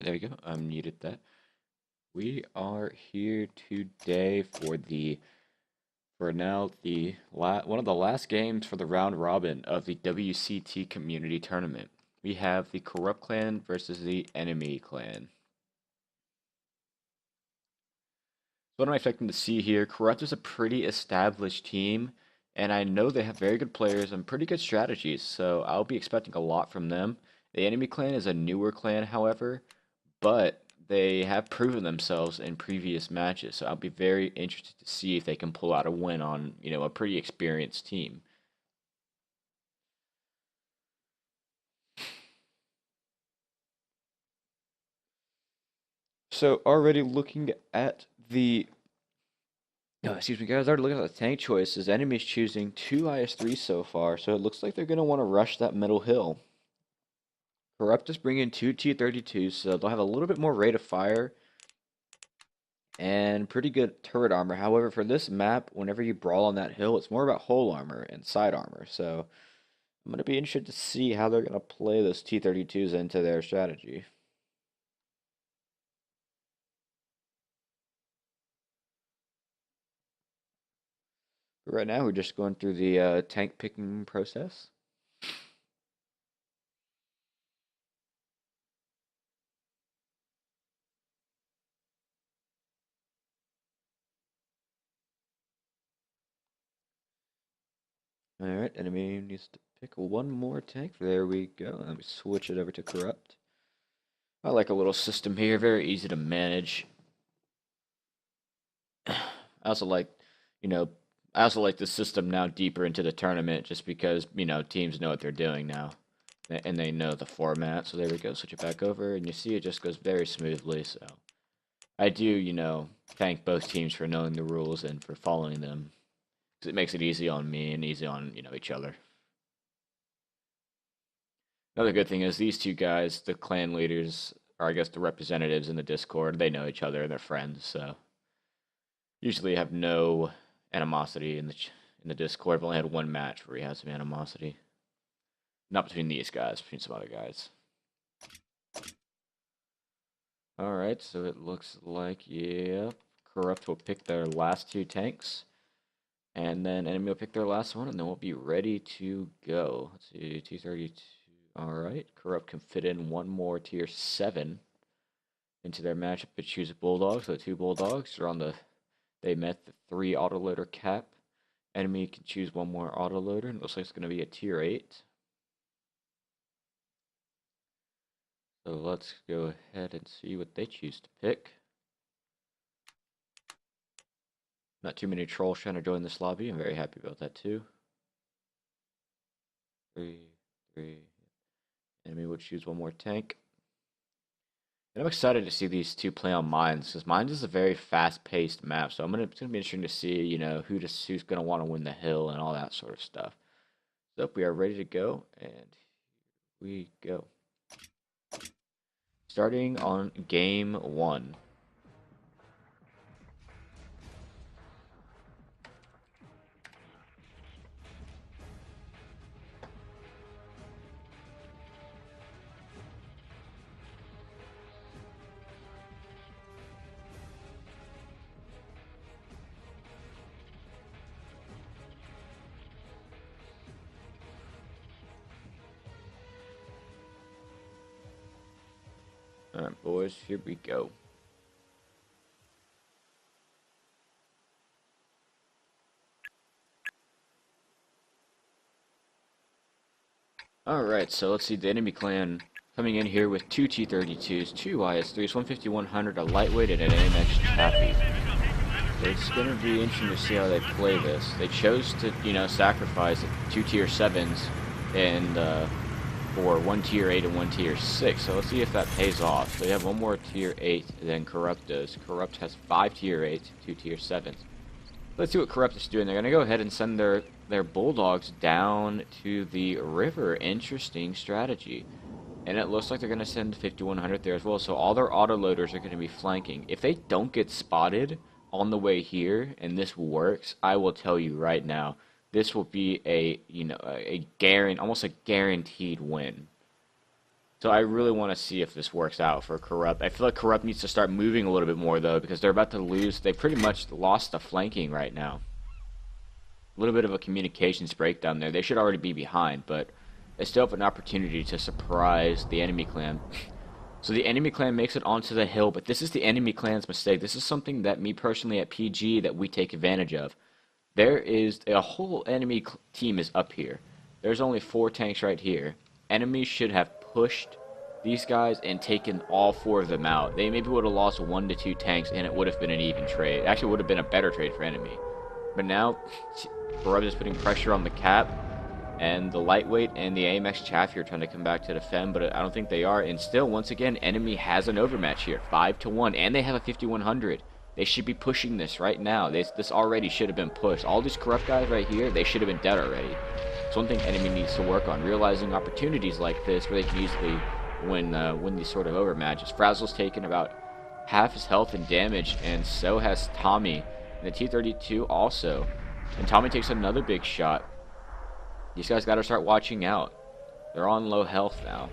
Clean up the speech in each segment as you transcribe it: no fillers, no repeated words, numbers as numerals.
There we go. I muted that. We are here today for one of the last games for the round robin of the WCT Community Tournament. We have the Corrupt Clan versus the Enemy Clan. What am I expecting to see here? Corrupt is a pretty established team, and I know they have very good players and pretty good strategies, so I'll be expecting a lot from them. The Enemy Clan is a newer clan, however, but they have proven themselves in previous matches, so I'll be very interested to see if they can pull out a win on, a pretty experienced team. So already looking at the excuse me, guys. Already looking at the tank choices. Enemy's choosing two IS-3 so far, so it looks like they're going to want to rush that middle hill. Corrupt is bringing two T-32s, so they'll have a little bit more rate of fire and pretty good turret armor. However, for this map, whenever you brawl on that hill, it's more about hull armor and side armor. So I'm going to be interested to see how they're going to play those T-32s into their strategy. But right now, we're just going through the tank picking process. Alright, enemy needs to pick one more tank. There we go. Let me switch it over to Corrupt. I like a little system here, very easy to manage. I also like, you know, I also like the system now deeper into the tournament just because, teams know what they're doing now. And they know the format. So there we go, switch it back over, and you see it just goes very smoothly. So I do, thank both teams for knowing the rules and for following them. Because it makes it easy on me and easy on, each other. Another good thing is these two guys, the clan leaders, or I guess the representatives in the Discord, they know each other and they're friends, so usually have no animosity in the Discord. I've only had one match where we had some animosity. Not between these guys, between some other guys. Alright, so it looks like, yeah, Corrupt will pick their last two tanks. And then Enemy will pick their last one, and then we'll be ready to go. Let's see, T-32. Alright, Corrupt can fit in one more Tier 7 into their matchup to choose a Bulldog. So the two Bulldogs are on they met the 3 autoloader cap. Enemy can choose one more autoloader, and it looks like it's going to be a Tier 8. So let's go ahead and see what they choose to pick. Not too many trolls trying to join this lobby. I'm very happy about that too. 3, 3. Enemy would choose one more tank. And I'm excited to see these two play on Mines, because Mines is a very fast-paced map. So it's gonna be interesting to see, who's gonna want to win the hill and all that sort of stuff. So we are ready to go, and here we go. Starting on game 1. Alright, boys, here we go. Alright, so let's see the enemy clan coming in here with two T-32s, two IS-3s, 150-100, a lightweight, and an AMX Chappie. So it's going to be interesting to see how they play this. They chose to, sacrifice two Tier 7s and for one Tier 8 and one Tier 6. So let's see if that pays off. So they have one more Tier 8 than Corrupt does. Corrupt has 5 Tier 8s, 2 Tier 7s. Let's see what Corrupt is doing. They're going to go ahead and send their Bulldogs down to the river. Interesting strategy. And it looks like they're going to send 5100 there as well. So all their autoloaders are going to be flanking. If they don't get spotted on the way here, and this works, I will tell you right now, this will be almost a guaranteed win. So I really want to see if this works out for Corrupt. I feel like Corrupt needs to start moving a little bit more, though, because they're about to lose. They pretty much lost the flanking right now. A little bit of a communications breakdown there. They should already be behind, but they still have an opportunity to surprise the enemy clan. So the enemy clan makes it onto the hill, but this is the enemy clan's mistake. This is something that me personally at PG that we take advantage of. There is a whole enemy team is up here. There's only 4 tanks right here. Enemies should have pushed these guys and taken all 4 of them out. They maybe would have lost 1 to 2 tanks and it would have been an even trade. Actually, it would have been a better trade for enemy. But now, Barub is putting pressure on the cap, and the lightweight and the AMX Chaffee are trying to come back to defend, but I don't think they are. And still, once again, enemy has an overmatch here, 5-1, and they have a 5100. They should be pushing this right now. This already should have been pushed. All these corrupt guys right here, they should have been dead already. It's one thing enemy needs to work on, realizing opportunities like this where they can easily win these sort of overmatches. Frazzle's taken about half his health and damage, and so has Tommy. And the T-32 also. And Tommy takes another big shot. These guys got to start watching out. They're on low health now.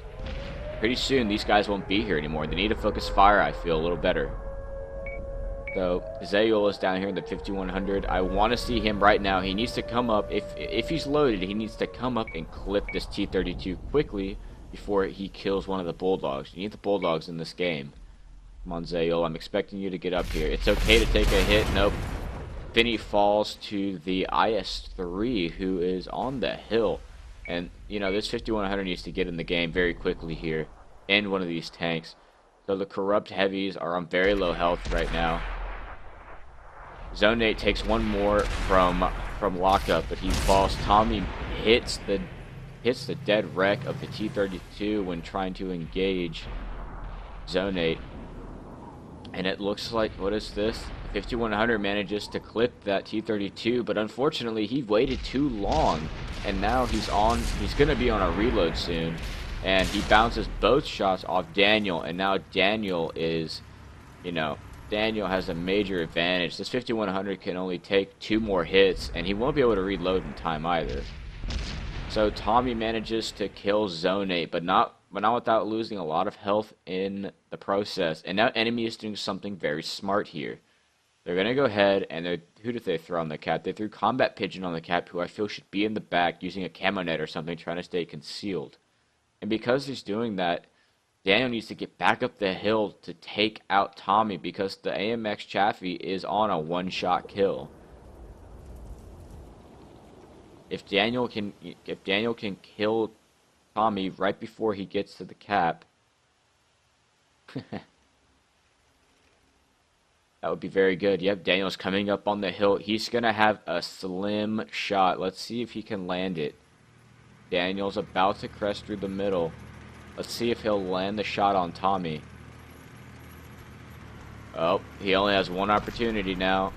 Pretty soon, these guys won't be here anymore. They need to focus fire, I feel, a little better. So, Zayul is down here in the 5100. I want to see him right now. He needs to come up. If he's loaded, he needs to come up and clip this T-32 quickly before he kills one of the Bulldogs. You need the Bulldogs in this game. Come on, Zayul. I'm expecting you to get up here. It's okay to take a hit. Nope. Finney falls to the IS-3, who is on the hill. And, you know, this 5100 needs to get in the game very quickly here. End one of these tanks. So the corrupt heavies are on very low health right now. Zone 8 takes one more from lockup, but he falls. Tommy hits the dead wreck of the T-32 when trying to engage Zone 8. And it looks like, what is this? 5100 manages to clip that T-32, but unfortunately he waited too long, and now he's going to be on a reload soon, and he bounces both shots off Daniel, and now Daniel is, you know, Daniel has a major advantage. This 5100 can only take 2 more hits, and he won't be able to reload in time either. So Tommy manages to kill Zone 8, but not without losing a lot of health in the process. And now enemy is doing something very smart here. They're going to go ahead, and who did they throw on the cap? They threw Combat Pigeon on the cap, who I feel should be in the back using a camo net or something, trying to stay concealed. And because he's doing that, Daniel needs to get back up the hill to take out Tommy, because the AMX Chaffee is on a one-shot kill. If Daniel can kill Tommy right before he gets to the cap, that would be very good. Yep, Daniel's coming up on the hill. He's going to have a slim shot. Let's see if he can land it. Daniel's about to crest through the middle. Let's see if he'll land the shot on Tommy. Oh, he only has one opportunity now.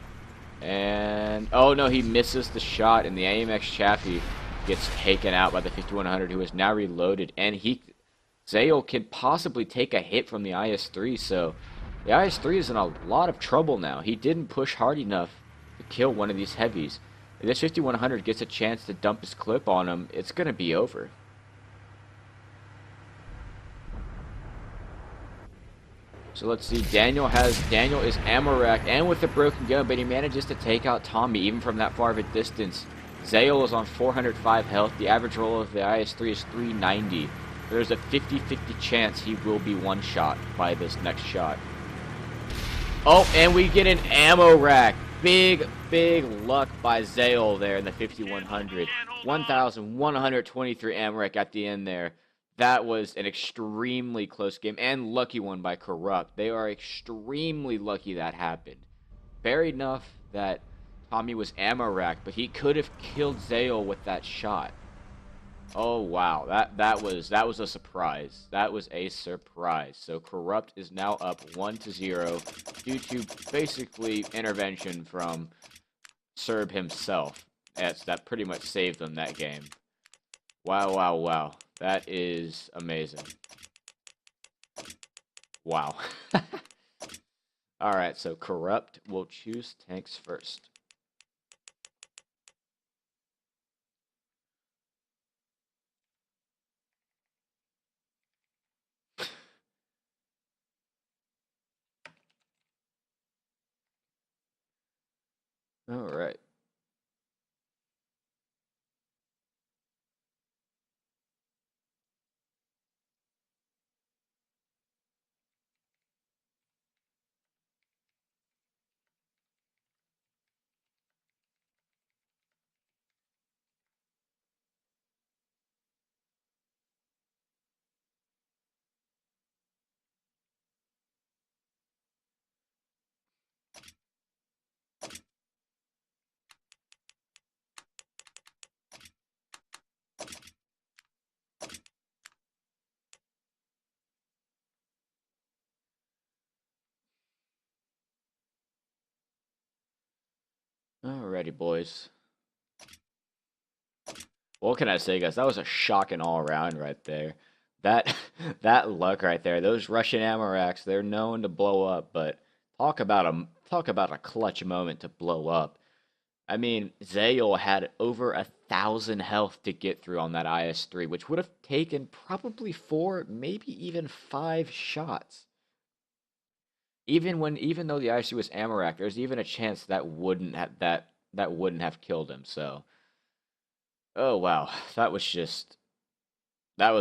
And, oh no, he misses the shot, and the AMX Chaffee gets taken out by the 5100, who is now reloaded. And Zayul can possibly take a hit from the IS-3, so the IS-3 is in a lot of trouble now. He didn't push hard enough to kill one of these heavies. If this 5100 gets a chance to dump his clip on him, it's going to be over. So let's see, Daniel is ammo racked and with a broken gun, but he manages to take out Tommy even from that far of a distance. Zayul is on 405 health. The average roll of the IS-3 is 390. There's a 50-50 chance he will be one-shot by this next shot. Oh, and we get an ammo rack. Big luck by Zayul there in the 5100. 1,123 ammo rack at the end there. That was an extremely close game, and lucky one by Corrupt. They are extremely lucky that happened. Fair enough that Tommy was ammo racked, but he could have killed Zayul with that shot. Oh wow, that was a surprise. That was a surprise. So Corrupt is now up 1-0 due to basically intervention from Serb himself. That pretty much saved them that game. Wow. That is amazing. Wow. Alright, so Corrupt will choose tanks first. All right. Alrighty, boys. What can I say, guys? That was a shocking all around right there. That that luck right there. Those Russian Amaraks, they're known to blow up, but talk about a clutch moment to blow up. I mean, Zayol had over 1,000 health to get through on that IS-3, which would have taken probably 4, maybe even 5 shots. Even though the IS-3 was Amarak, there's even a chance that wouldn't have killed him. So, oh wow, that was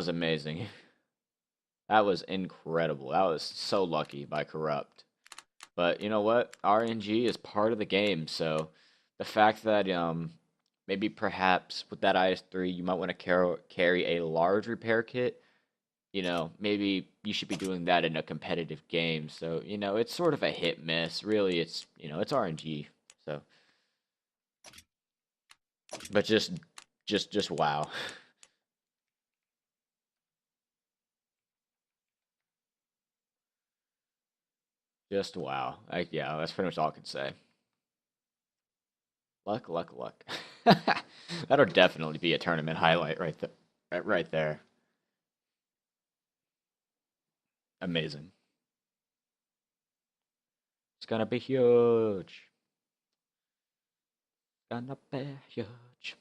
amazing. That was incredible. That was so lucky by Corrupt. But you know what? RNG is part of the game, so the fact that maybe perhaps with that IS-3 you might want to carry a large repair kit, maybe you should be doing that in a competitive game. So, it's sort of a hit miss. Really, it's RNG. So, but just wow. Just wow. Yeah, that's pretty much all I can say. Luck, luck, luck. That'll definitely be a tournament highlight right there. Right there. Amazing. It's gonna be huge. Gonna be huge.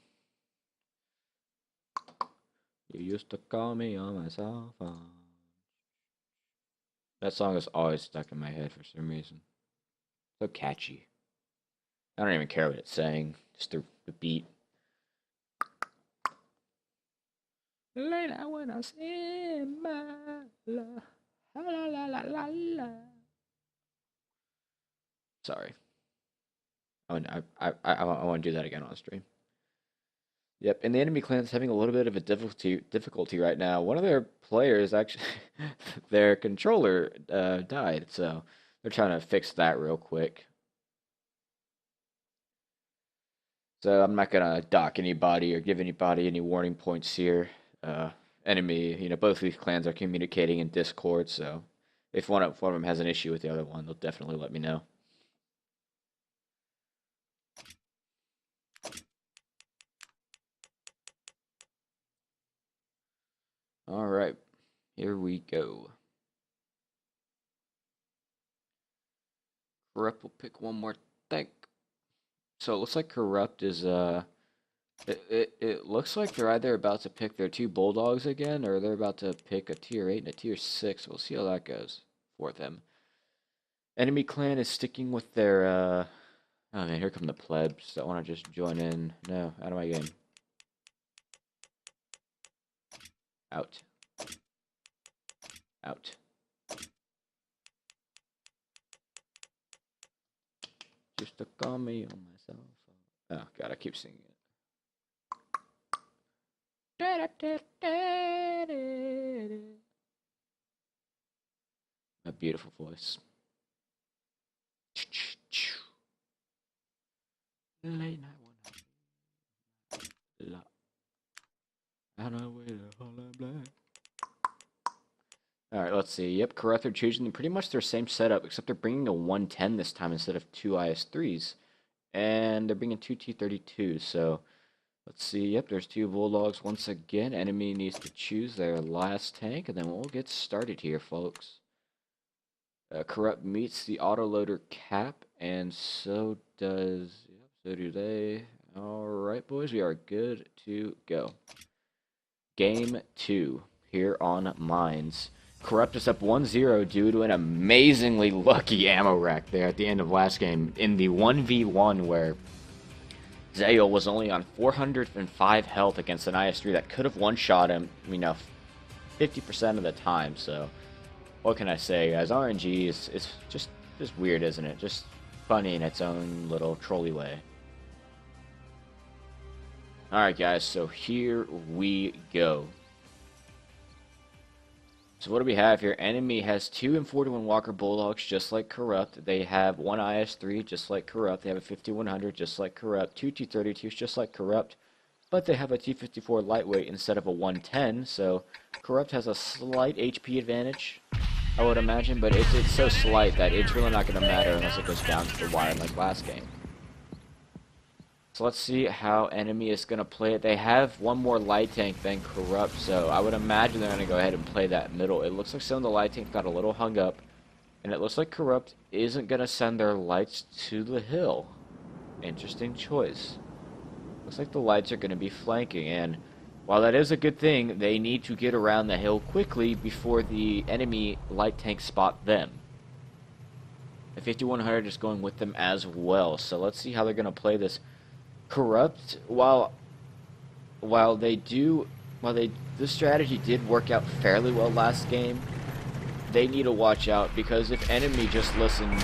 You used to call me on my cell phone. That song is always stuck in my head for some reason. So catchy. I don't even care what it's saying. Just the beat. Late night when I see my love. La la la la la. Sorry. I want to do that again on stream. Yep, and the enemy clan's having a little bit of a difficulty right now. One of their players actually, their controller died, so they're trying to fix that real quick. So I'm not gonna dock anybody or give anybody any warning points here. Enemy, both of these clans are communicating in Discord, so if one of them has an issue with the other one, they'll definitely let me know. All right, here we go. Corrupt will pick one more thing. So it looks like Corrupt is it looks like they're either about to pick their two Bulldogs again, or they're about to pick a tier 8 and a tier 6. We'll see how that goes for them. Enemy clan is sticking with their oh man, here come the plebs that want to just join in. No, out of my game. Out. Out. Just to call me on my cell phone. Oh god, I keep singing it. A beautiful voice. Late night one. And I waited all night black. Alright, let's see. Yep, correct. They're choosing pretty much their same setup, except they're bringing a 110 this time instead of two IS-3s. And they're bringing two T-32s, so let's see. Yep, there's two Bulldogs once again. Enemy needs to choose their last tank, and then we'll get started here, folks. Corrupt meets the autoloader cap, and so does... Yep, so do they. Alright, boys, we are good to go. Game 2 here on Mines. Corrupt is up 1-0 due to an amazingly lucky ammo rack there at the end of last game in the 1v1 where Zale was only on 405 health against an IS-3 that could have one-shot him, 50% of the time. So, what can I say, guys? RNG is just weird, isn't it? Just funny in its own little trolly way. Alright, guys, so here we go. So what do we have here? Enemy has 2 M41 Walker Bulldogs, just like Corrupt. They have 1 IS-3, just like Corrupt. They have a 5100, just like Corrupt. 2 T-32s, just like Corrupt. But they have a T-54 lightweight instead of a 110, so Corrupt has a slight HP advantage, I would imagine, but it's so slight that it's really not going to matter unless it goes down to the wire like last game. So let's see how enemy is going to play it. They have one more light tank than Corrupt, so I would imagine they're going to go ahead and play that middle. It looks like some of the light tanks got a little hung up, and it looks like Corrupt isn't going to send their lights to the hill. Interesting choice. Looks like the lights are going to be flanking, and while that is a good thing, they need to get around the hill quickly before the enemy light tanks spot them. The 5100 is going with them as well, so let's see how they're going to play this. Corrupt, while this strategy did work out fairly well last game, they need to watch out, because if enemy just listened,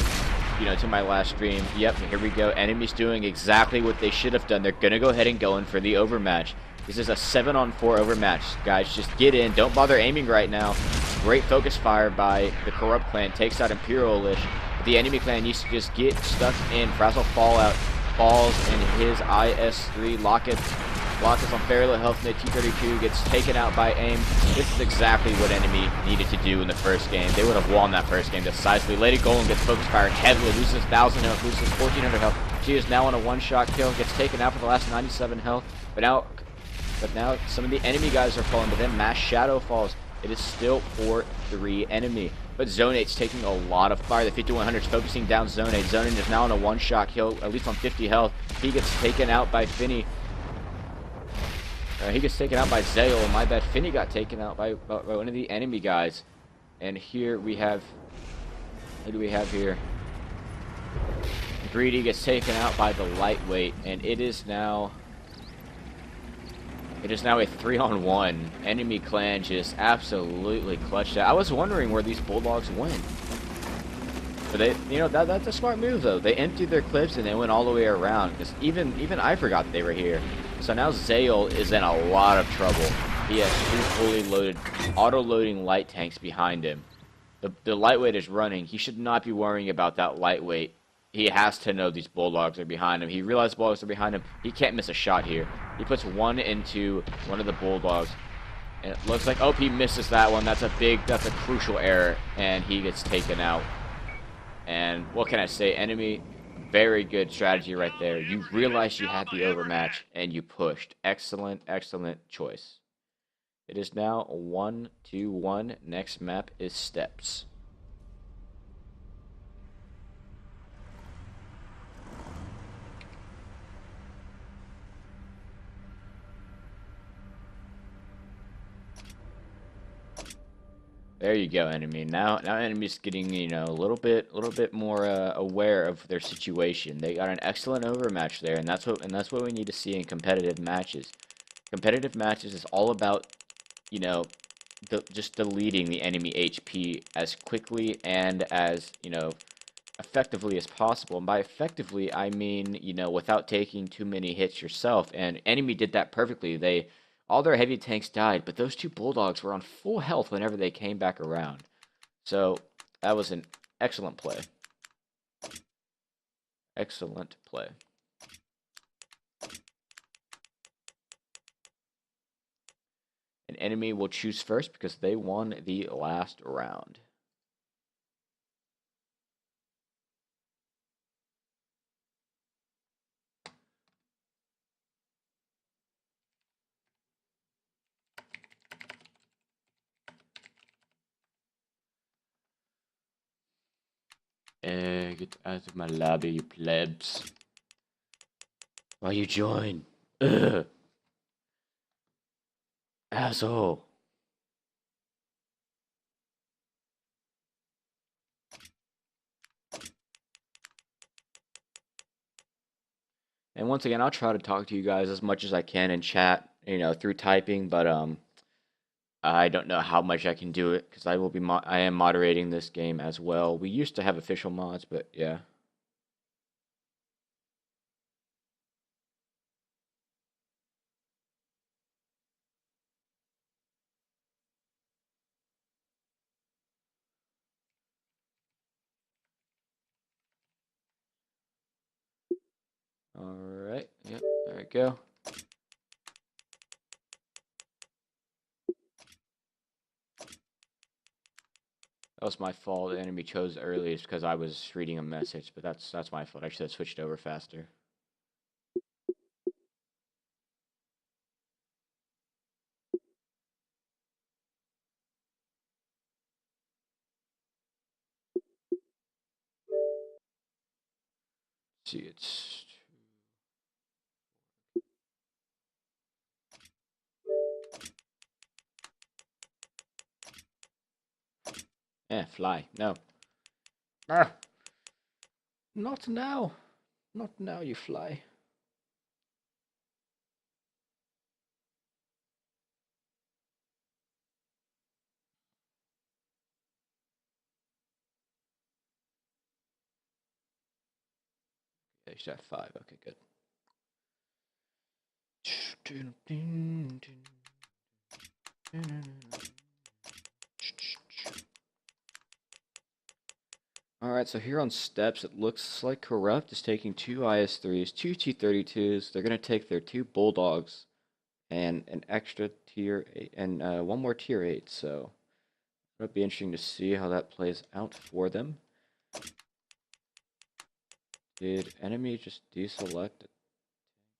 to my last stream, yep, here we go, enemy's doing exactly what they should have done. They're gonna go ahead and go in for the overmatch. This is a 7-on-4 overmatch, guys. Just get in, don't bother aiming right now. Great focus fire by the Corrupt clan, takes out Imperialish. The enemy clan needs to just get stuck in. Frazzle Fallout falls in his IS-3. Locket's on fairly low health, and the T-32 gets taken out by aim. This is exactly what enemy needed to do in the first game. They would have won that first game decisively. Lady Golem gets focus fired heavily, loses 1,000 health, loses 1,400 health. She is now on a one-shot kill, gets taken out for the last 97 health. But now some of the enemy guys are falling, but then Mass Shadow falls. It is still 4-3 enemy. But Zone 8's taking a lot of fire. The 5100's focusing down Zone 8. Zone 8 is now on a one-shot kill, at least on 50 health. He gets taken out by Finny. He gets taken out by Zale. My bad. Finny got taken out by one of the enemy guys. And here we have... Who do we have here? Greedy gets taken out by the lightweight. And it is now... a 3-on-1. Enemy clan just absolutely clutched out. I was wondering where these Bulldogs went. But they, that's a smart move though. They emptied their clips and they went all the way around. Because even I forgot they were here. So now Zale is in a lot of trouble. He has 2 fully loaded, auto-loading light tanks behind him. The lightweight is running. He should not be worrying about that lightweight. He has to know these Bulldogs are behind him. He realized Bulldogs are behind him. He can't miss a shot here. He puts one into one of the Bulldogs. And it looks like, oh, he misses that one. That's a crucial error. And he gets taken out. And what can I say? Enemy, very good strategy right there. You realized you had the overmatch and you pushed. Excellent, excellent choice. It is now 1-1. Next map is Steps. There you go, enemy. Now enemy's getting, a little bit more aware of their situation. They got an excellent overmatch there, and that's what we need to see in competitive matches. Competitive matches is all about, just deleting the enemy HP as quickly and as, effectively as possible. And by effectively, I mean, without taking too many hits yourself. And enemy did that perfectly. All their heavy tanks died, but those 2 Bulldogs were on full health whenever they came back around. So, that was an excellent play. Excellent play. An enemy will choose first because they won the last round. Get out of my lobby, you plebs. Why you join? Ugh. Asshole. And once again, I'll try to talk to you guys as much as I can in chat, through typing, but I don't know how much I can do it because I am moderating this game as well. We used to have official mods, but yeah. All right. Yep. There we go. That was my fault. The enemy chose earliest because I was reading a message, but that's my fault. I should have switched over faster. See, it's fly. No. Ah, not now. Not now, you fly. Yeah, you should have 5. Okay, good. Alright, so here on steps, it looks like Corrupt is taking 2 IS-3s, 2 T-32s. They're going to take their 2 Bulldogs and an extra tier 8, and 1 more tier 8. So it'll be interesting to see how that plays out for them. Did enemy just deselect it?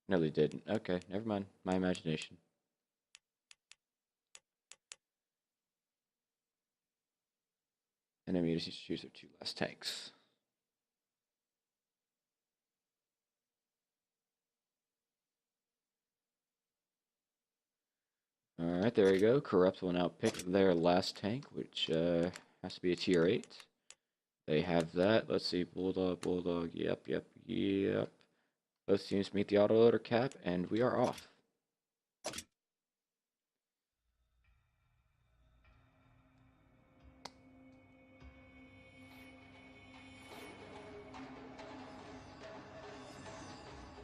No, they didn't. Okay, never mind. My imagination. Enemy just choose their 2 last tanks. Alright, there we go. Corrupt will now pick their last tank, which has to be a tier 8. They have that. Let's see. Bulldog. Yep. Both teams meet the autoloader cap, and we are off.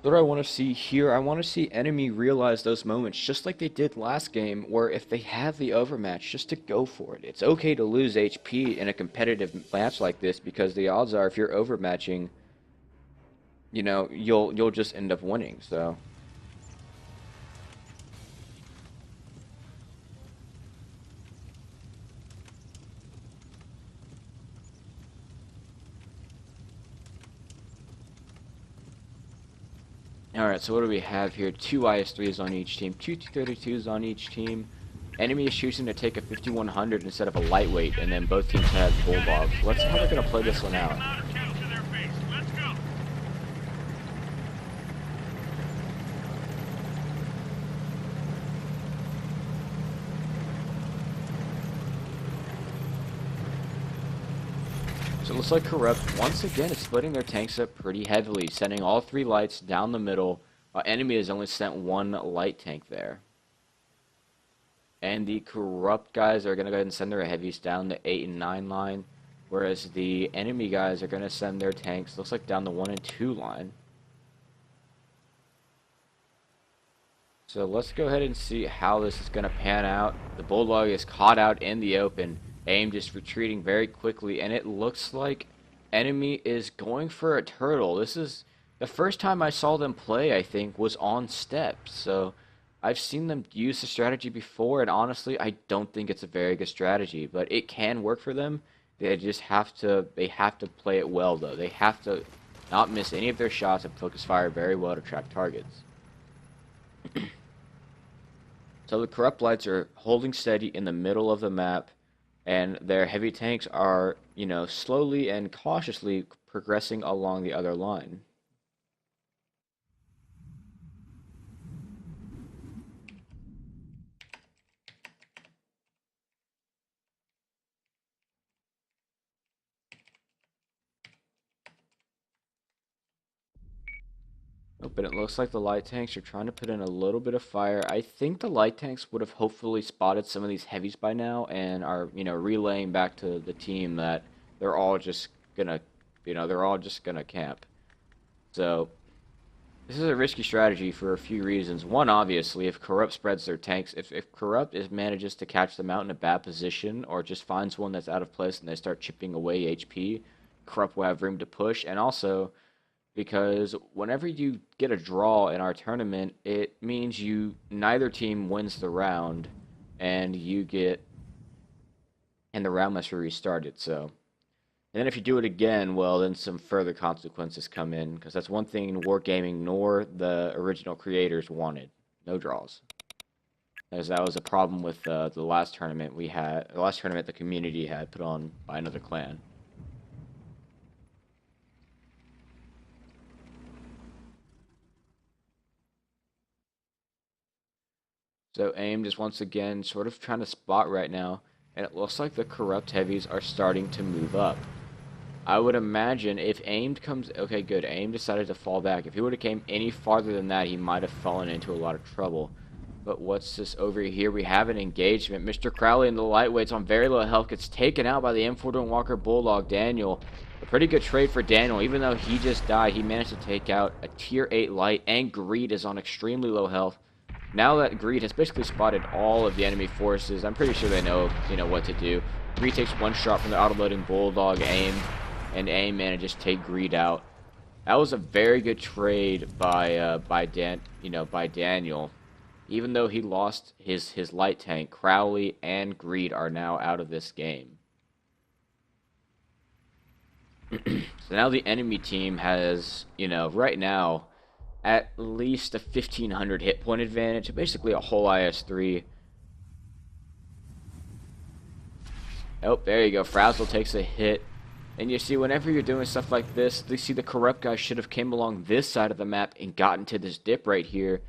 What I want to see here, I want to see enemy realize those moments, just like they did last game, where if they have the overmatch, just to go for it. It's okay to lose HP in a competitive match like this, because the odds are if you're overmatching, you'll just end up winning. So. Alright, so what do we have here? 2 IS-3s on each team, 2 T-32s on each team. Enemy is choosing to take a 5100 instead of a lightweight, and then both teams have bulldogs. Let's see how they're going to play this one out. So it looks like Corrupt, once again, is splitting their tanks up pretty heavily, sending all 3 lights down the middle. Enemy has only sent 1 light tank there. And the Corrupt guys are going to go ahead and send their heavies down the 8 and 9 line, whereas the enemy guys are going to send their tanks, looks like, down the 1 and 2 line. So let's go ahead and see how this is going to pan out. The Bulldog is caught out in the open. AIM just retreating very quickly, and it looks like enemy is going for a turtle. This is the first time I saw them play, I think, was on steps. So I've seen them use the strategy before, and honestly, I don't think it's a very good strategy, but it can work for them. They have to play it well, though. They have to not miss any of their shots and focus fire very well to track targets. So the Corrupt lights are holding steady in the middle of the map, and their heavy tanks are, slowly and cautiously progressing along the other line. Oh, but it looks like the light tanks are trying to put in a little bit of fire. I think the light tanks would have hopefully spotted some of these heavies by now and are, relaying back to the team that they're all just gonna, they're all just gonna camp. So, this is a risky strategy for a few reasons. One, obviously, if Corrupt spreads their tanks, if Corrupt manages to catch them out in a bad position or just finds one that's out of place and they start chipping away HP, Corrupt will have room to push. And also, because whenever you get a draw in our tournament, it means neither team wins the round, and the round must be restarted. So, and then if you do it again, well, then some further consequences come in, because that's one thing Wargaming nor the original creators wanted: no draws. As that was a problem with the last tournament the community had put on by another clan. So AIM just once again sort of trying to spot right now, and it looks like the Corrupt heavies are starting to move up. I would imagine if aimed comes... Okay, good. Aim decided to fall back. If he would have came any farther than that, he might have fallen into a lot of trouble. But what's this over here? We have an engagement. Mr. Crowley and the lightweights on very low health gets taken out by the M4 Twin Walker Bulldog, Daniel. A pretty good trade for Daniel. Even though he just died, he managed to take out a tier 8 light, and Greed is on extremely low health. Now that Greed has basically spotted all of the enemy forces, I'm pretty sure they know, what to do. Greed takes one shot from the auto-loading Bulldog, aimed, and AIM manages to take Greed out. That was a very good trade by Daniel. Even though he lost his light tank, Crowley and Greed are now out of this game. So now the enemy team has, right now, at least a 1,500 hit point advantage, basically a whole IS-3. Oh, there you go. Frazzle takes a hit. And you see, whenever you're doing stuff like this, you see the Corrupt guy should have came along this side of the map and gotten to this dip right here.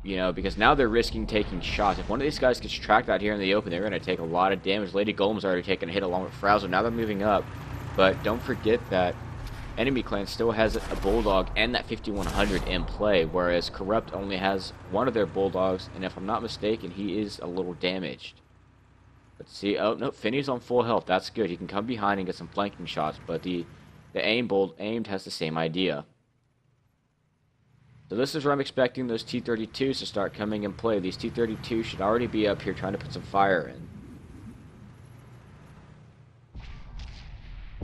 Because now they're risking taking shots. If one of these guys gets tracked out here in the open, they're going to take a lot of damage. Lady Golem's already taken a hit along with Frazzle. Now they're moving up. But don't forget that enemy clan still has a Bulldog and that 5100 in play, whereas Corrupt only has one of their Bulldogs, and if I'm not mistaken, he is a little damaged. Let's see. Oh, no, Finney's on full health. That's good. He can come behind and get some flanking shots, but the aimed has the same idea. So this is where I'm expecting those T-32s to start coming in play. These T-32s should already be up here trying to put some fire in.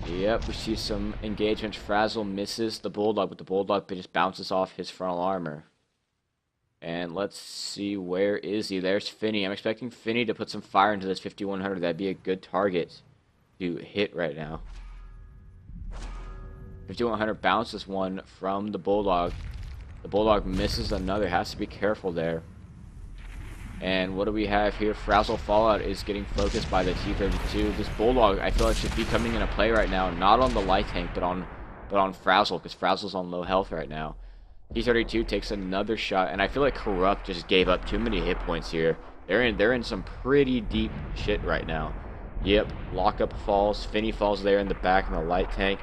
Yep, we see some engagements. Frazzle misses the Bulldog, but the Bulldog just bounces off his frontal armor. And let's see, where is he? There's Finney. I'm expecting Finney to put some fire into this 5100. That'd be a good target to hit right now. 5100 bounces one from the Bulldog. The Bulldog misses another. Has to be careful there. And what do we have here? Frazzle Fallout is getting focused by the T-32. This Bulldog, I feel like, should be coming into play right now. Not on the light tank, but on Frazzle, because Frazzle's on low health right now. T-32 takes another shot, and I feel like Corrupt just gave up too many hit points here. They're in some pretty deep shit right now. Yep, lockup falls. Finney falls there in the back in the light tank.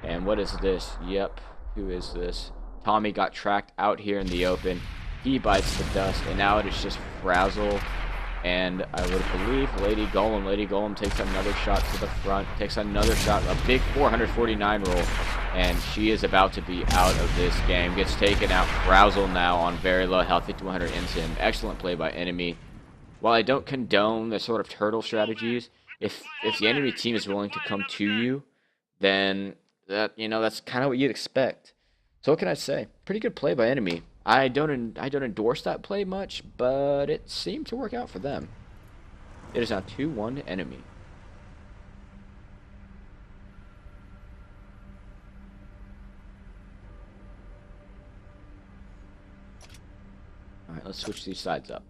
And what is this? Yep, who is this? Tommy got tracked out here in the open. He bites the dust, and now it is just Frazzle, and I would believe Lady Golem. Lady Golem takes another shot to the front, takes another shot, a big 449 roll, and she is about to be out of this game. Gets taken out. Frazzle now on very low health, 5100 Ensign. Excellent play by enemy. While I don't condone the sort of turtle strategies, if the enemy team is willing to come to you, then that's kind of what you'd expect. So what can I say? Pretty good play by enemy. I don't endorse that play much, but it seemed to work out for them. It is now 2-1 enemy. Alright, let's switch these sides up.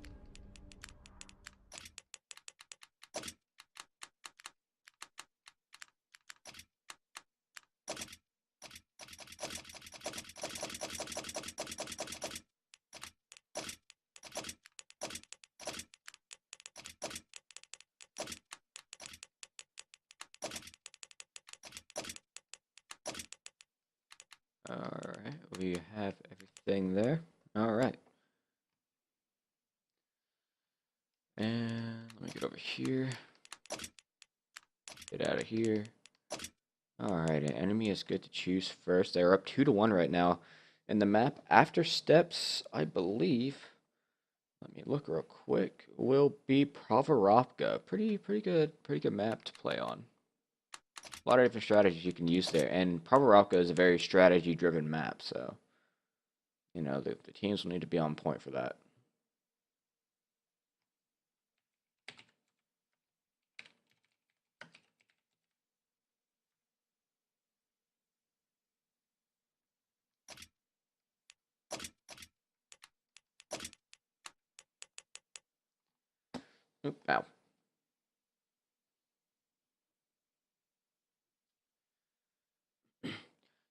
Alright, we have everything there. Alright. And let me get over here. Get out of here. Alright, an enemy is good to choose first. They're up 2-1 right now. And the map after steps, I believe, let me look real quick, will be Provorovka. Pretty good map to play on. A lot of different strategies you can use there. And Provorovka is a very strategy-driven map, so you know the teams will need to be on point for that. Oop, ow.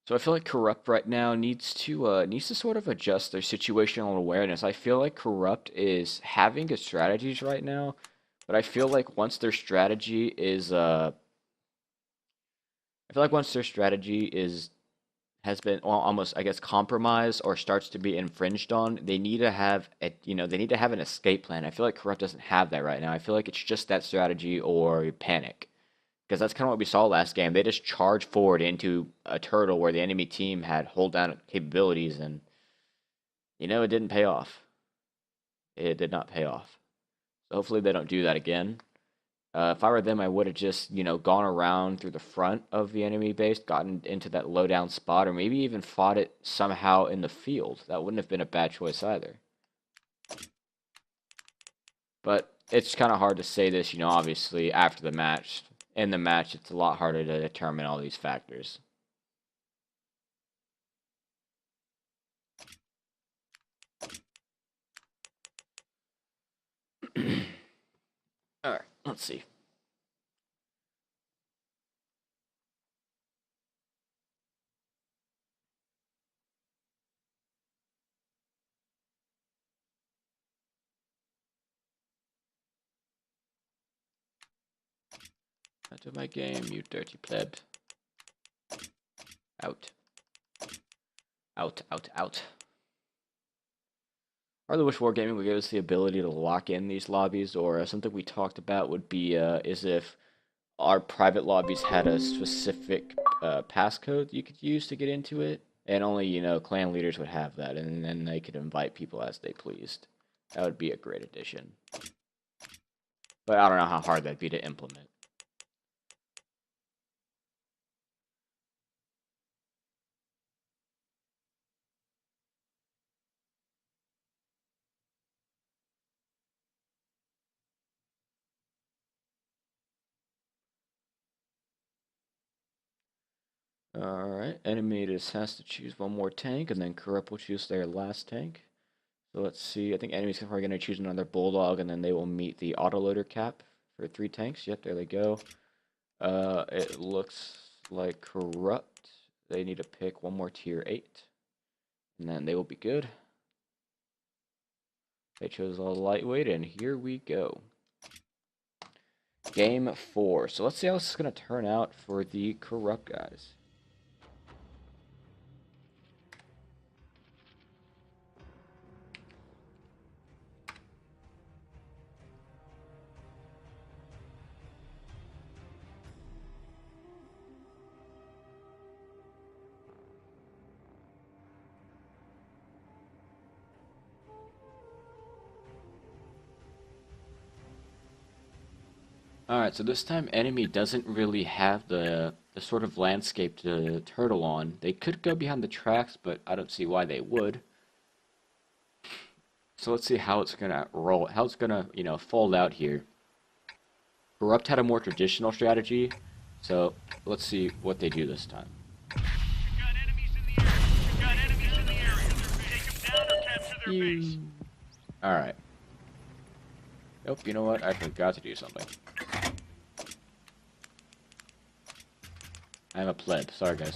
So I feel like Corrupt right now needs to sort of adjust their situational awareness. I feel like Corrupt is having good strategies right now, but I feel like once their strategy is I feel like once their strategy is has been almost, I guess, compromised or starts to be infringed on, they need to have they need to have an escape plan. I feel like Corrupt doesn't have that right now. I feel like it's just that strategy or panic. Because that's kind of what we saw last game. They just charged forward into a turtle where the enemy team had hold down capabilities, and it didn't pay off. It did not pay off. So hopefully they don't do that again. If I were them, I would have just gone around through the front of the enemy base, gotten into that low down spot, or maybe even fought it somehow in the field. That wouldn't have been a bad choice either. But it's kind of hard to say this, obviously after the match. In the match, it's a lot harder to determine all these factors. Alright, let's see. Out of my game, you dirty pleb. Out. Out, out, out. I really wish Wargaming would give us the ability to lock in these lobbies, or something we talked about would be is if our private lobbies had a specific passcode you could use to get into it, and only, clan leaders would have that, and then they could invite people as they pleased. That would be a great addition. But I don't know how hard that'd be to implement. Alright, enemy just has to choose one more tank, and then Corrupt will choose their last tank. So let's see, I think enemy's probably going to choose another Bulldog, and then they will meet the autoloader cap for 3 tanks. Yep, there they go. It looks like Corrupt. They need to pick one more tier 8, and then they will be good. They chose a lightweight, and here we go. Game 4. So let's see how this is going to turn out for the Corrupt guys. Alright, so this time enemy doesn't really have the sort of landscape to turtle on. They could go behind the tracks, but I don't see why they would. So let's see how it's gonna roll, how it's gonna, fold out here. Corrupt had a more traditional strategy, so let's see what they do this time. Alright. Nope, you know what? I forgot to do something. I'm a pleb. Sorry, guys.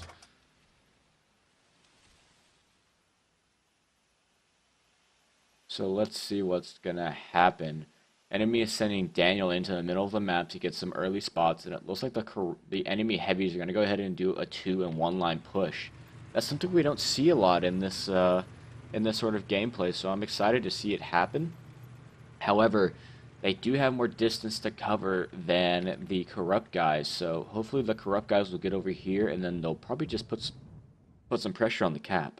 So let's see what's gonna happen. Enemy is sending Daniel into the middle of the map to get some early spots, and it looks like the enemy heavies are gonna go ahead and do a 2 and 1 line push. That's something we don't see a lot in this sort of gameplay, so I'm excited to see it happen. However, they do have more distance to cover than the corrupt guys, so hopefully the corrupt guys will get over here, and then they'll probably just put some pressure on the cap.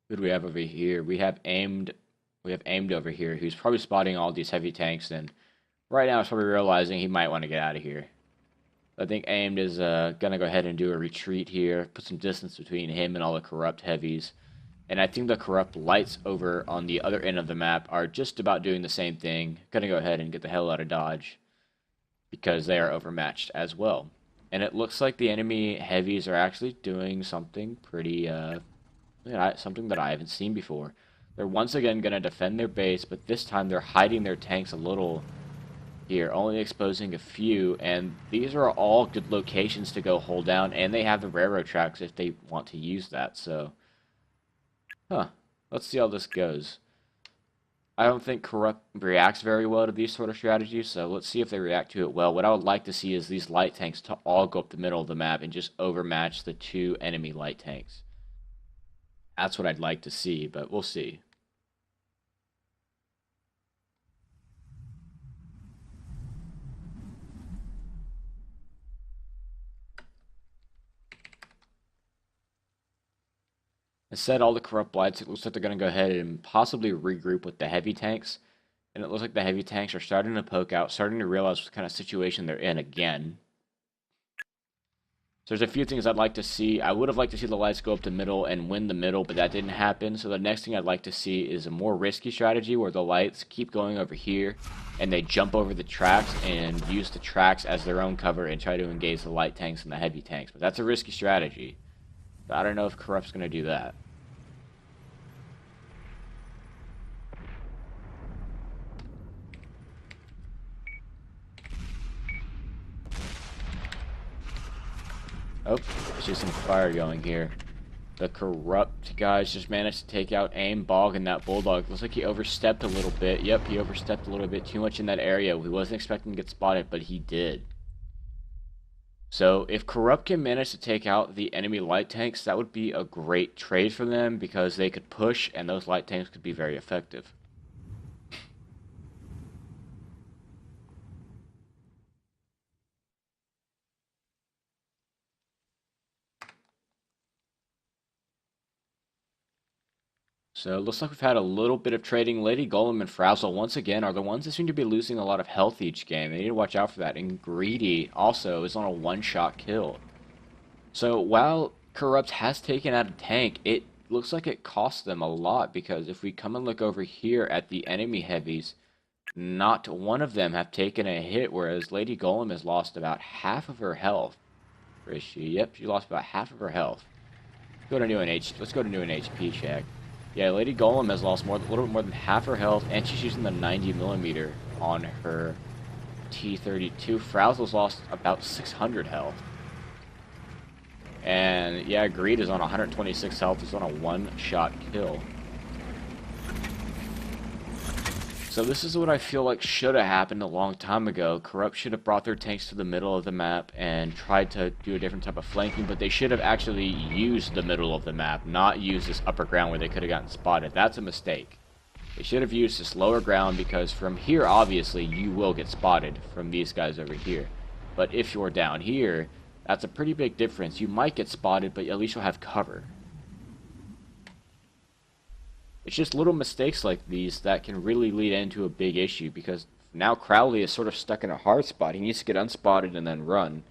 Who do we have over here? We have aimed over here, who's probably spotting all these heavy tanks, and right now he's probably realizing he might want to get out of here. I think aimed is gonna go ahead and do a retreat here, put some distance between him and all the corrupt heavies. And I think the corrupt lights over on the other end of the map are just about doing the same thing. Gonna go ahead and get the hell out of Dodge because they are overmatched as well. And it looks like the enemy heavies are actually doing something pretty, something that I haven't seen before. They're once again gonna defend their base, but this time they're hiding their tanks a little here, only exposing a few, and these are all good locations to go hold down, and they have the railroad tracks if they want to use that, so... Let's see how this goes. I don't think Corrupt reacts very well to these sort of strategies, so let's see if they react to it well. What I would like to see is these light tanks to all go up the middle of the map and just overmatch the two enemy light tanks. That's what I'd like to see, but we'll see. Instead, all the corrupt lights, it looks like they're going to go ahead and possibly regroup with the heavy tanks. And it looks like the heavy tanks are starting to poke out, starting to realize what kind of situation they're in again. So there's a few things I'd like to see. I would have liked to see the lights go up the middle and win the middle, but that didn't happen. So the next thing I'd like to see is a more risky strategy where the lights keep going over here and they jump over the tracks and use the tracks as their own cover and try to engage the light tanks and the heavy tanks. But that's a risky strategy. But I don't know if Corrupt's going to do that. Oh, I see some fire going here. The corrupt guys just managed to take out Aim, Bog, and that Bulldog. Looks like he overstepped a little bit. Yep, he overstepped a little bit too much in that area. We wasn't expecting to get spotted, but he did. So if Corrupt can manage to take out the enemy light tanks, that would be a great trade for them because they could push and those light tanks could be very effective. So it looks like we've had a little bit of trading. Lady Golem and Frazzle, once again, are the ones that seem to be losing a lot of health each game. They need to watch out for that. And Greedy also is on a one-shot kill. So while Corrupt has taken out a tank, it looks like it costs them a lot because if we come and look over here at the enemy heavies, not one of them have taken a hit, whereas Lady Golem has lost about half of her health. Where is she? Yep, she lost about half of her health. Let's go to do an HP check. Yeah, Lady Golem has lost a little bit more than half her health, and she's using the 90mm on her T-32. Frazzle's lost about 600 health. And yeah, Greed is on 126 health. He's on a one-shot kill. So this is what I feel like should have happened a long time ago. Corrupt should have brought their tanks to the middle of the map and tried to do a different type of flanking, but they should have actually used the middle of the map, not used this upper ground where they could have gotten spotted. That's a mistake. They should have used this lower ground because from here, obviously, you will get spotted from these guys over here. But if you're down here, that's a pretty big difference. You might get spotted, but at least you'll have cover. It's just little mistakes like these that can really lead into a big issue because now Crowley is sort of stuck in a hard spot. He needs to get unspotted and then run.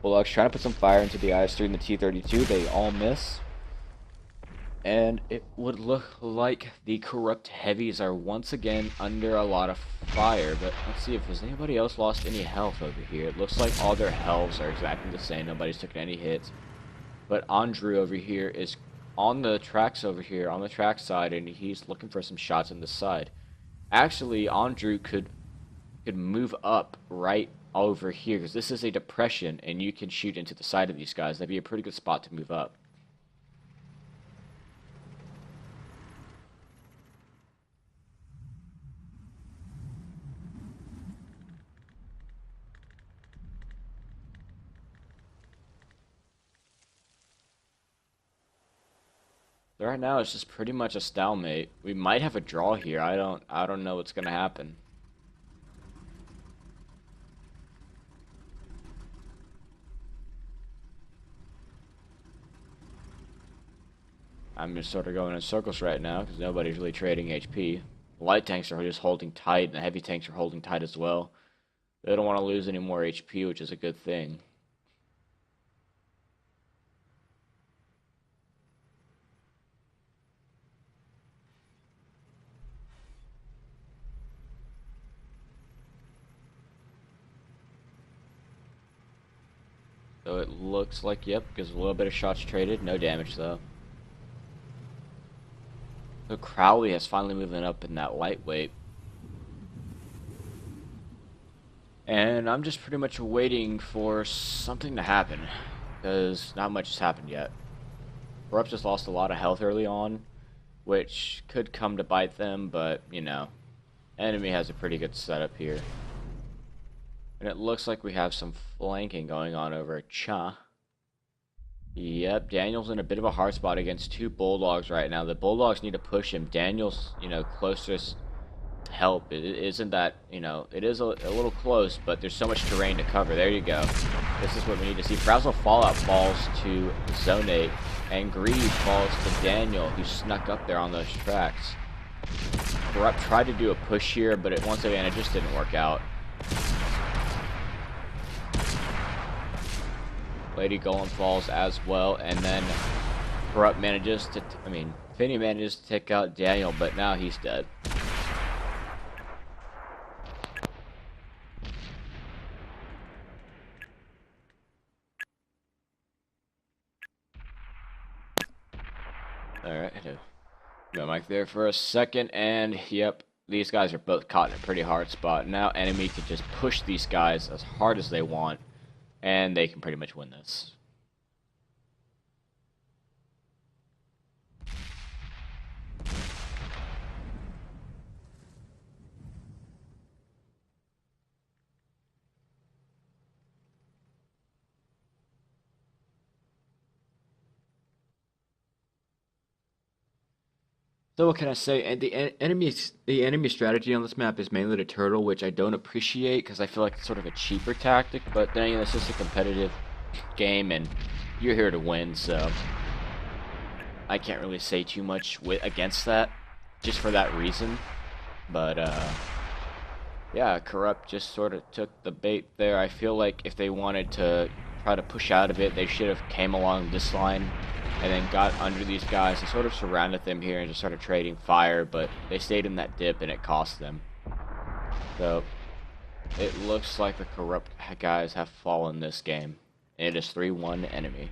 Bullock's trying to put some fire into the IS-3 and the T-32. They all miss. And it would look like the Corrupt heavies are once again under a lot of fire. But let's see if has anybody else lost any health over here. It looks like all their healths are exactly the same. Nobody's taken any hits. But Andrew over here is on the tracks over here, on the track side, and he's looking for some shots on the side. Actually, Andrew could move up right over here because this is a depression, and you can shoot into the side of these guys. That'd be a pretty good spot to move up. Right now it's just pretty much a stalemate. We might have a draw here. I don't know what's gonna happen. I'm just sort of going in circles right now because nobody's really trading HP. The light tanks are just holding tight, and the heavy tanks are holding tight as well. They don't want to lose any more HP, which is a good thing. So it looks like, yep, gives a little bit of shots traded. No damage, though. So Crowley has finally moving up in that lightweight. And I'm just pretty much waiting for something to happen, because not much has happened yet. Corrupt just lost a lot of health early on, which could come to bite them, but, you know, enemy has a pretty good setup here. And it looks like we have some flanking going on over at Cha. Yep, Daniel's in a bit of a hard spot against two Bulldogs right now. The Bulldogs need to push him. Daniel's, closest help. It isn't that, it is a little close, but there's so much terrain to cover. There you go. This is what we need to see. Frazzle Fallout falls to Zonate, and Greed falls to Daniel, who snuck up there on those tracks. Corrupt tried to do a push here, but once again, it just didn't work out. Lady Golem falls as well, and then Corrupt manages to, Finny manages to take out Daniel, but now he's dead. Alright, go Mike there for a second, and yep, these guys are both caught in a pretty hard spot. Now enemy can just push these guys as hard as they want, and they can pretty much win this. So what can I say? And the enemy strategy on this map is mainly to turtle, which I don't appreciate because I feel like it's sort of a cheaper tactic. But then again, it's just a competitive game, and you're here to win, so I can't really say too much against that, just for that reason. But yeah, Corrupt just sort of took the bait there. I feel like if they wanted to try to push out of it, they should have came along this line and then got under these guys and sort of surrounded them here and just started trading fire, but they stayed in that dip and it cost them. So it looks like the Corrupt guys have fallen this game. And it is 3-1 enemy.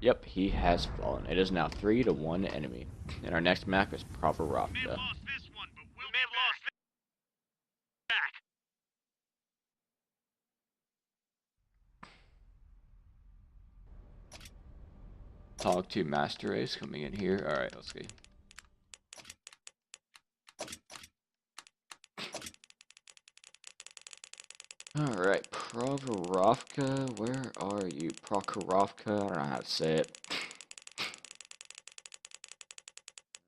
Yep, he has fallen. It is now 3-1 enemy. And our next map is Provorovka. Talk to Master Ace coming in here. Alright, let's see. Alright, Provorovka, where are you? Prokhorovka, I don't know how to say it.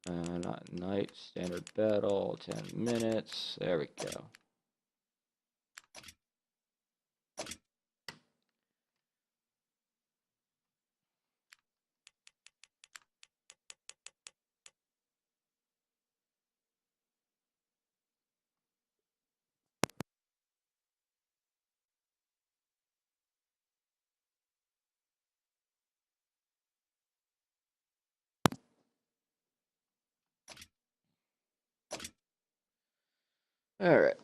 Not night, standard battle, 10 minutes, there we go. Alright.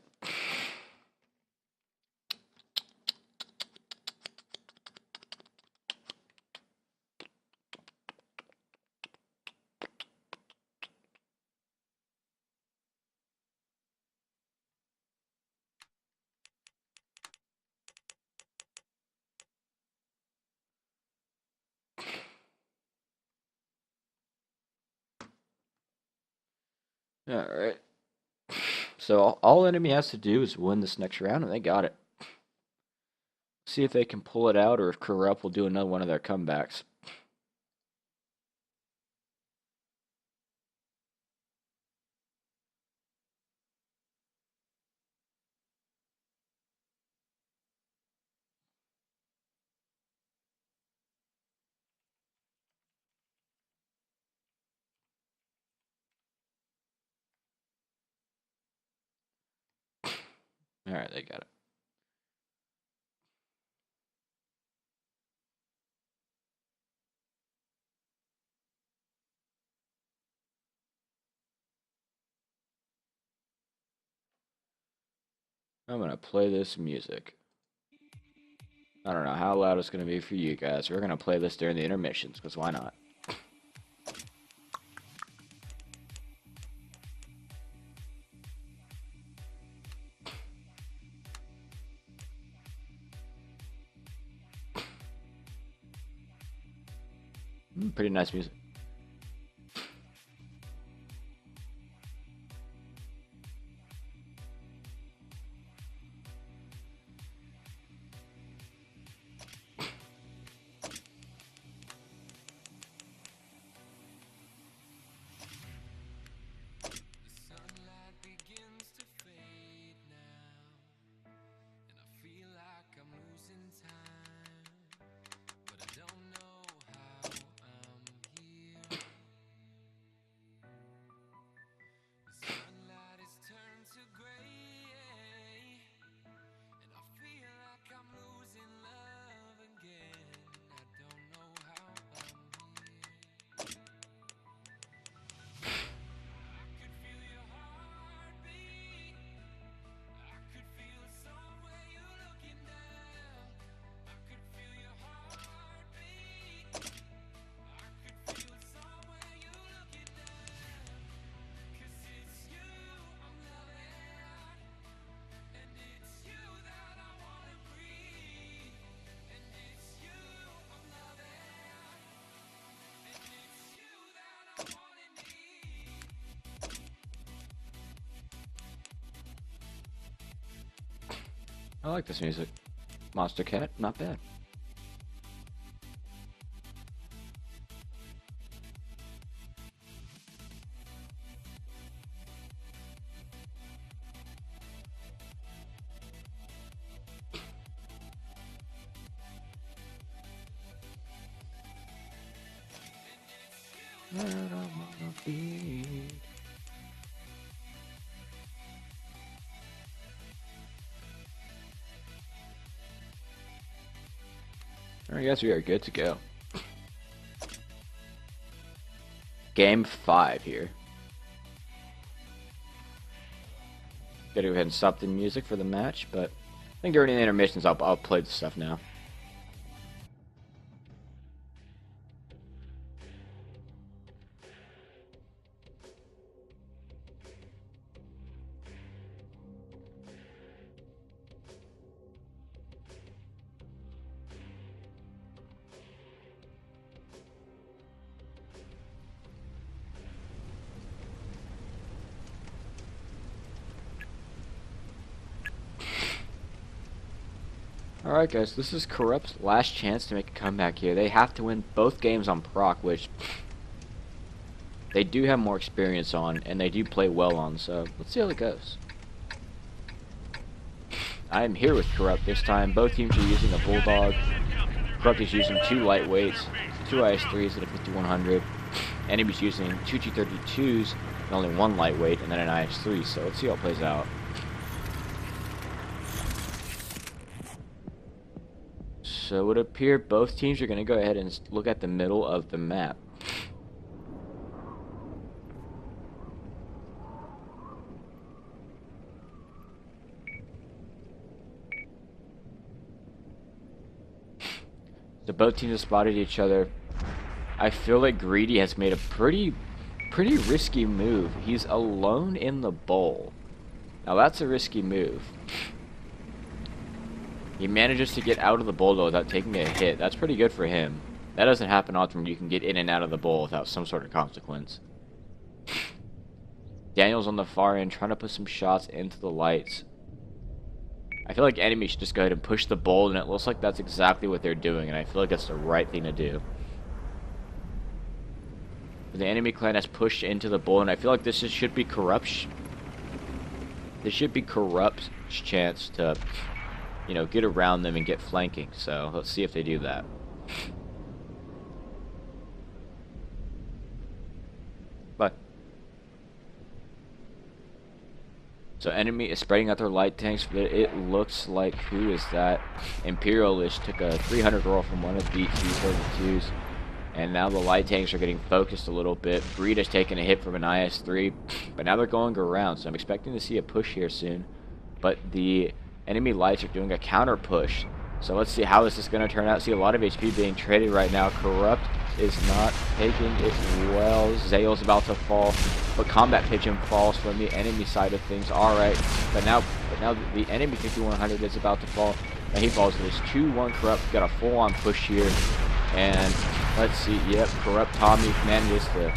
Alright. So all enemy has to do is win this next round, and they got it. See if they can pull it out, or if Corrupt will do another one of their comebacks. All right, they got it. I'm gonna play this music. I don't know how loud it's gonna be for you guys. We're gonna play this during the intermissions, because why not? Pretty nice music. I like this music. Monster Cat, not bad. Where I wanna be. I guess we are good to go. Game 5 here. Gotta go ahead and stop the music for the match, but I think during the intermissions I'll play the stuff now. Alright guys, this is Corrupt's last chance to make a comeback here. They have to win both games on proc, which they do have more experience on, and they do play well on, so let's see how it goes. I am here with Corrupt this time. Both teams are using a Bulldog. Corrupt is using 2 lightweights, 2 IS-3s and a 5100. Enemy's using 2 G32s and only 1 lightweight, and then an IS-3, so let's see how it plays out. So it would appear both teams are going to go ahead and look at the middle of the map. So both teams have spotted each other. I feel like Greedy has made a pretty risky move. He's alone in the bowl. Now that's a risky move. He manages to get out of the bowl though without taking a hit. That's pretty good for him. That doesn't happen often when you can get in and out of the bowl without some sort of consequence. Daniel's on the far end trying to put some shots into the lights. I feel like enemy should just go ahead and push the bold, and it looks like that's exactly what they're doing, and I feel like that's the right thing to do. The enemy clan has pushed into the bold, and I feel like should be corrupt. This should be Corrupt's chance to, you know, get around them and get flanking. So let's see if they do that. But so enemy is spreading out their light tanks, but it looks like, who is that? Imperialist took a 300 roll from one of the T-32s, and now the light tanks are getting focused a little bit. Breeda's taking a hit from an IS-3, but now they're going around, so I'm expecting to see a push here soon. But the enemy lights are doing a counter push, so let's see how this is going to turn out. See a lot of HP being traded right now. Corrupt is not taking it well. Zale's about to fall, but Combat Pigeon falls from the enemy side of things. Alright, but now the enemy 5100 is about to fall, and he falls. There's 2-1 Corrupt. Got a full-on push here, and let's see. Yep, Corrupt Tommy manages to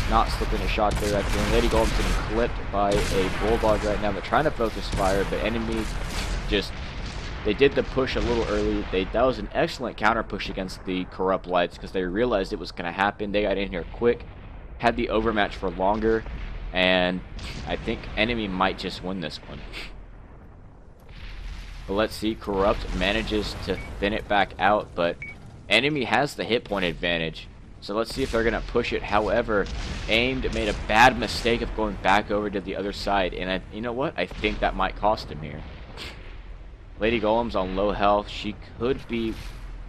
not slip in a shot there at the end. Lady Golem's getting clipped by a Bulldog right now. They're trying to focus fire, but enemy just, they did the push a little early. That was an excellent counter push against the Corrupt lights because they realized it was going to happen. They got in here quick, had the overmatch for longer, and I think enemy might just win this one. But let's see. Corrupt manages to thin it back out, but enemy has the hit point advantage. So let's see if they're going to push it. However, Aimed made a bad mistake of going back over to the other side. And you know what? I think that might cost him here. Lady Golem's on low health. She could be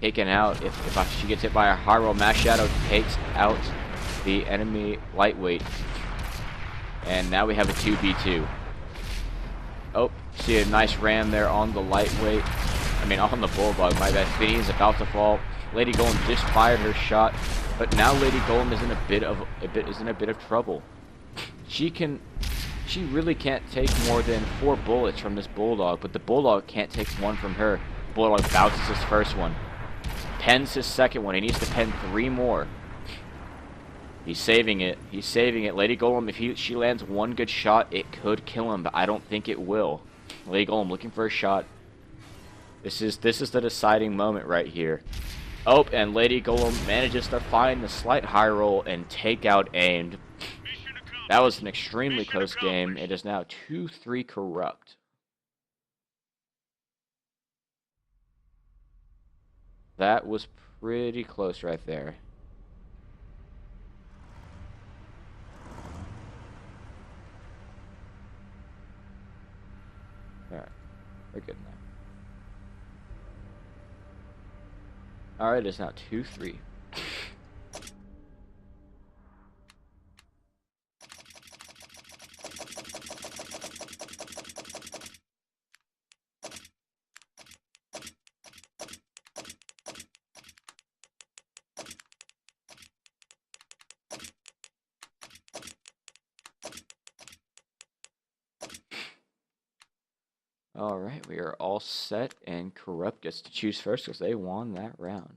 taken out if she gets hit by a high roll. Mass Shadow takes out the enemy lightweight. And now we have a 2v2. Oh, see a nice ram there on the lightweight. I mean, on the Bulldog. My bad. Finny is about to fall. Lady Golem just fired her shot, but now Lady Golem is in a bit of trouble. She really can't take more than 4 bullets from this Bulldog, but the Bulldog can't take 1 from her. Bulldog bounces his first one, pens his second one. He needs to pen 3 more. He's saving it. He's saving it. Lady Golem, if she lands 1 good shot, it could kill him, but I don't think it will. Lady Golem looking for a shot. This is the deciding moment right here. Oh, and Lady Golem manages to find the slight high roll and take out Aimed. That was an extremely close game. It is now 2-3 Corrupt. That was pretty close right there. Alright, we're good now. Alright, it's now 2-3. Alright, we are all set, and Corrupt gets to choose first because they won that round.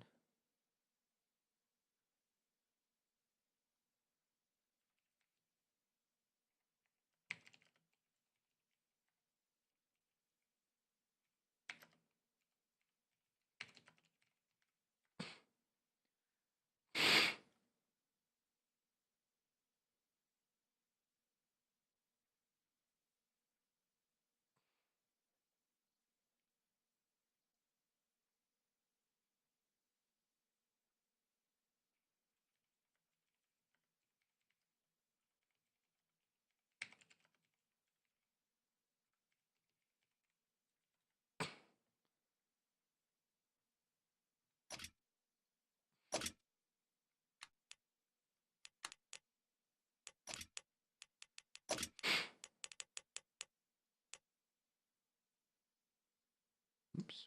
Oops.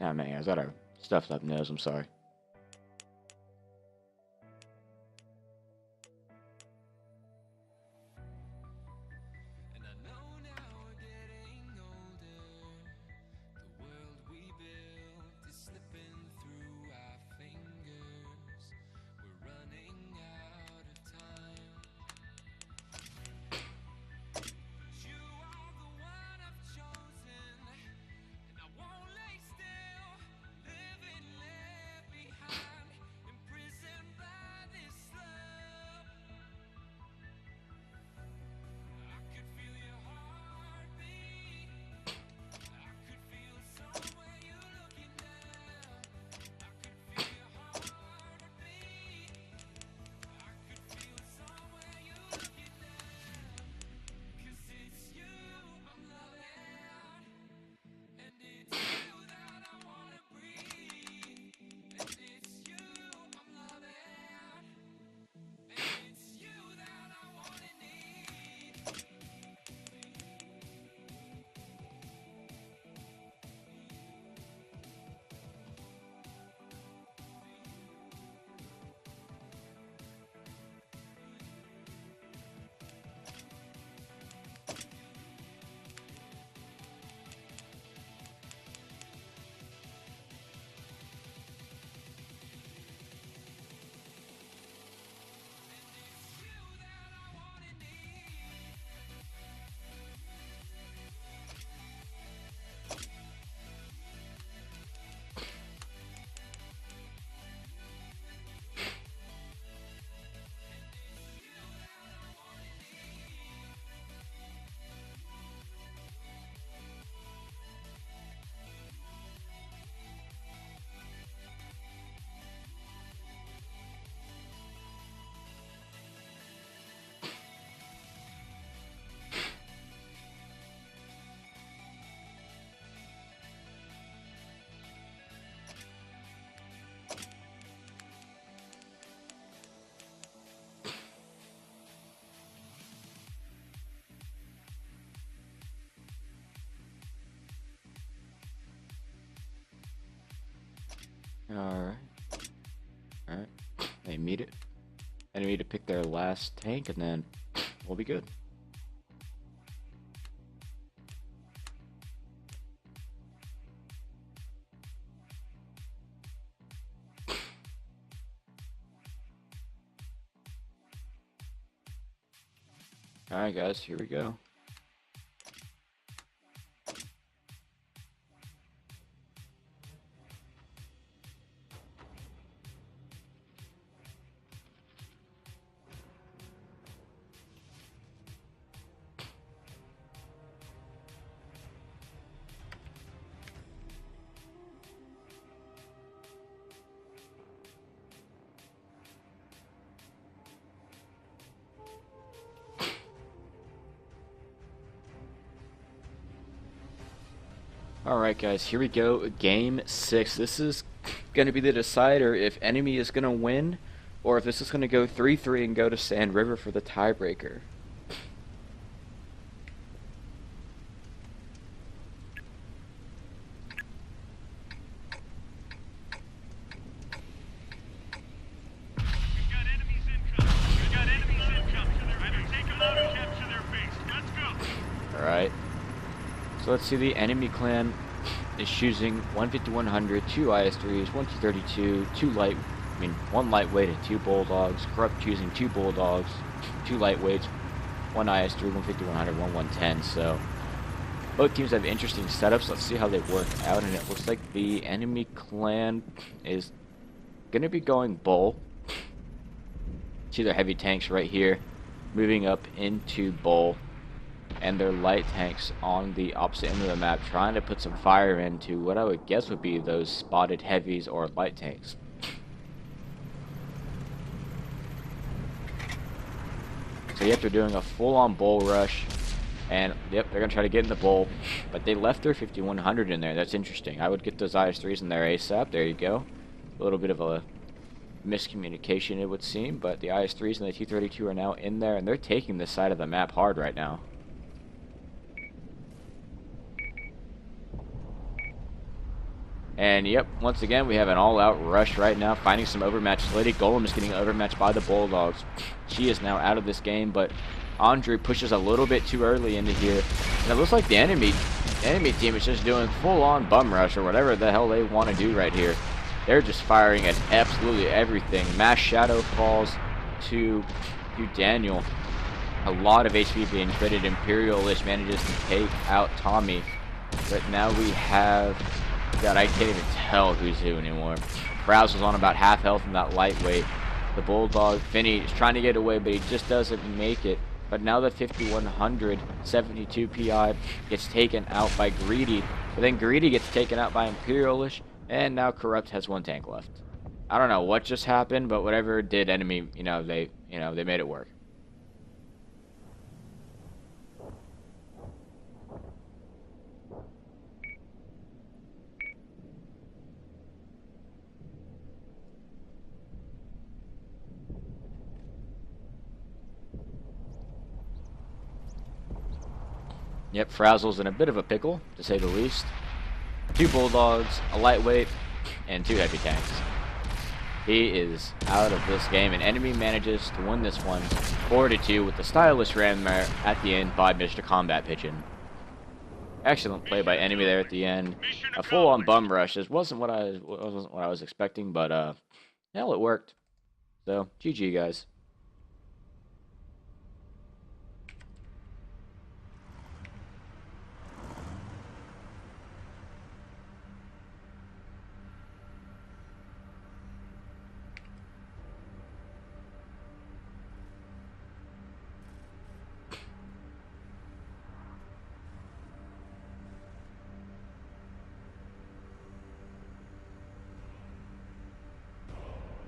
Ah, man, guys, got our stuffed up nose. I'm sorry. Alright. Alright. They meet it. Enemy to pick their last tank, and then we'll be good. Alright guys, here we go. Alright guys, here we go, game 6. This is going to be the decider if enemy is going to win, or if this is going to go 3-3 and go to Sand River for the tiebreaker. Alright. So let's see, the enemy clan is choosing 150-100, 2 IS-3s, 1 T-32, 1 lightweight and 2 bulldogs. Corrupt choosing 2 bulldogs, 2 lightweights, 1 IS-3, 150-100, 1 110. So both teams have interesting setups. Let's see how they work out, and it looks like the enemy clan is going to be going bull. See their heavy tanks right here moving up into bull, and their light tanks on the opposite end of the map trying to put some fire into what I would guess would be those spotted heavies or light tanks. So yep, they're doing a full-on bull rush, and yep, they're going to try to get in the bull, but they left their 5100 in there. That's interesting. I would get those IS-3s in there ASAP. There you go. A little bit of a miscommunication, it would seem, but the IS-3s and the T-32 are now in there, and they're taking this side of the map hard right now. And yep, once again, we have an all-out rush right now, finding some overmatched. Lady Golem is getting overmatched by the Bulldogs. She is now out of this game, but Andre pushes a little bit too early into here. And it looks like the enemy team is just doing full-on bum rush or whatever the hell they want to do right here. They're just firing at absolutely everything. Mass Shadow falls to Daniel. A lot of HP being critted. Imperialist manages to take out Tommy. But now we have... God, I can't even tell who's who anymore. Browse was on about half health from that lightweight. The Bulldog, Finney, is trying to get away, but he just doesn't make it. But now the 5100, 72 PI gets taken out by Greedy. But then Greedy gets taken out by Imperialish, and now Corrupt has 1 tank left. I don't know what just happened, but whatever it did, enemy, they made it work. Yep, Frazzle's in a bit of a pickle, to say the least. 2 Bulldogs, a lightweight, and 2 heavy tanks. He is out of this game, and enemy manages to win this one 4-2 with the stylish ram there at the end by Mr. Combat Pigeon. Excellent play by enemy there at the end. A full-on bum rush. This wasn't what I was expecting, but hell, it worked. So, GG guys.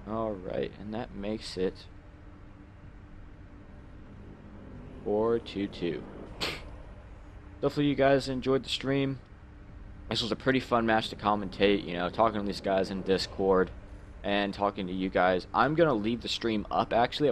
Alright, and that makes it 4-2. Hopefully you guys enjoyed the stream. This was a pretty fun match to commentate, talking to these guys in Discord and talking to you guys. I'm going to leave the stream up, actually.